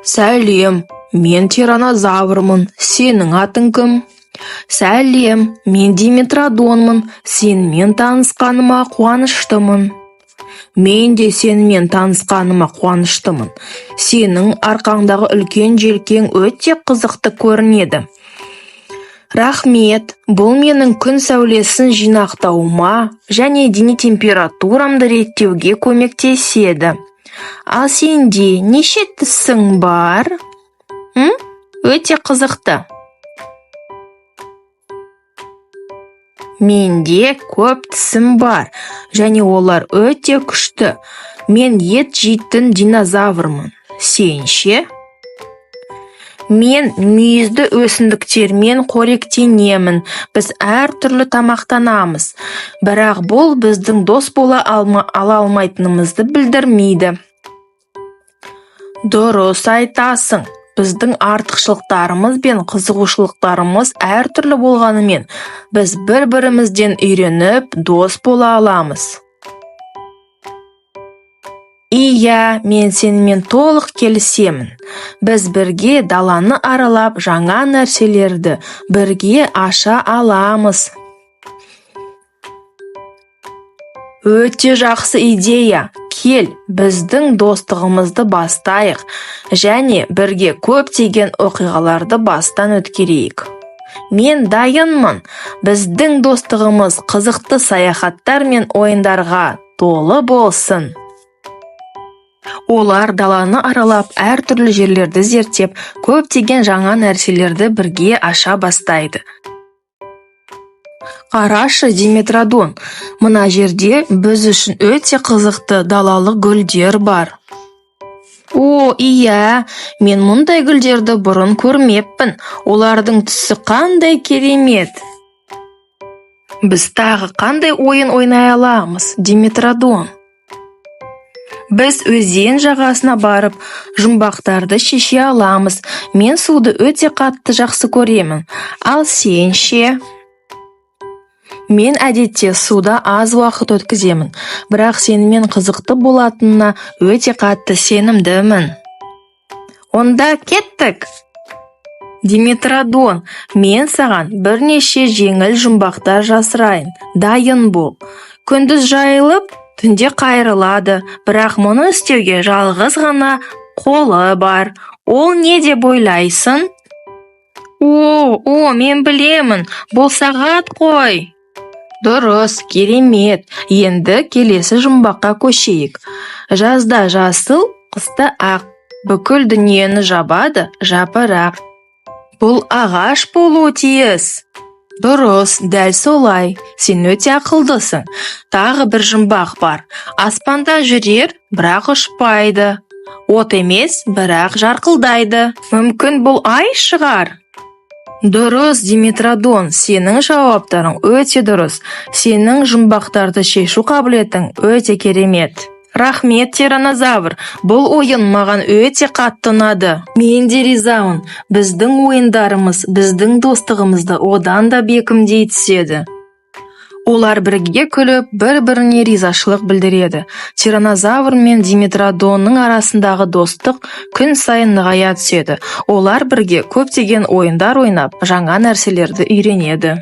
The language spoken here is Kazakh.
Сәлем, мен тиранозаврмын, сенің атың кім? Сәлем, мен Диметродонмын, сенімен танысқаныма қуаныштымын. Мен де сенімен танысқаныма қуаныштымын. Сенің арқаңдағы үлкен желкең өте қызықты көрінеді. Рахмет, бұл менің күн сәулесін жинақтауыма және дене температурамды реттеуге көмектеседі. Ал сенде неше тісің бар? Өте қызықты. Менде көп тісім бар, және олар өте күшті. Мен ет жейтін динозаврмын. Сен ше? Мен мүйізді өсімдіктермен қоректенемін. Біз әртүрлі тамақтанамыз. Бірақ бұл біздің дос бола ала алмайтынымызды білдірмейді. Дұрыс айтасың. Біздің артықшылықтарымыз бен қызығушылықтарымыз әртүрлі болғанымен, біз бір-бірімізден үйреніп, дос бола аламыз. Иә, мен сенімен толық келісемін. Біз бірге даланы аралап, жаңа нәрселерді бірге аша аламыз. Өте жақсы идея. Кел, біздің достығымызды бастайық, және бірге көптеген оқиғаларды бастан өткерейік. Мен дайынмын. Біздің достығымыз қызықты саяхаттар мен ойындарға толы болсын. Олар даланы аралап, әртүрлі жерлерді зерттеп, көптеген жаңа нәрселерді бірге аша бастайды. Қарашы, Диметродон, мына жерде біз үшін өте қызықты далалық гүлдер бар. О, иә, мен мұндай гүлдерді бұрын көрмеппін. Олардың түсі қандай керемет. Біз тағы қандай ойын ойнай аламыз, Диметродон? Біз өзен жағасына барып, жұмбақтарды шеше аламыз. Мен суды өте қатты жақсы көремін. Ал сен ше? Мен әдетте суда аз уақыт өткіземін, бірақ сенімен қызықты болатынына өте қатты сенімдімін. Онда кеттік! Диметродон, мен саған бірнеше жеңіл жұмбақтар жасырайын. Дайын бол. Күндіз жайылып, түнде қайырылады, бірақ мұны істеуге жалғыз ғана қолы бар. Ол не деп ойлайсың? О, мен білемін, бұл сағат қой. Дұрыс, керемет. Енді келесі жұмбаққа көшейік. Жазда жасыл, қыста ақ. Бүкіл дүниені жабады, жапырақ. Бұл ағаш болуы тиіс. Дұрыс, дәл солай. Сен өте ақылдысың. Тағы бір жұмбақ бар. Аспанда жүрер, бірақ ұшпайды. От емес, бірақ жарқылдайды. Мүмкін бұл ай шығар? Дұрыс, Диметродон, сенің жауаптарың өте дұрыс. Сенің жұмбақтарды шешу қабілетің өте керемет. Рахмет, тиранозавр. Бұл ойын маған өте қатты ұнады. Мен де ризамын. Біздің ойындарымыз, біздің достығымызды одан да бекемдей түседі. Олар бірге күліп, бір-біріне ризашылық білдіреді. Тиранозавр мен Диметродонның арасындағы достық күн сайын нығая түседі. Олар бірге көптеген ойындар ойнап, жаңа нәрселерді үйренеді.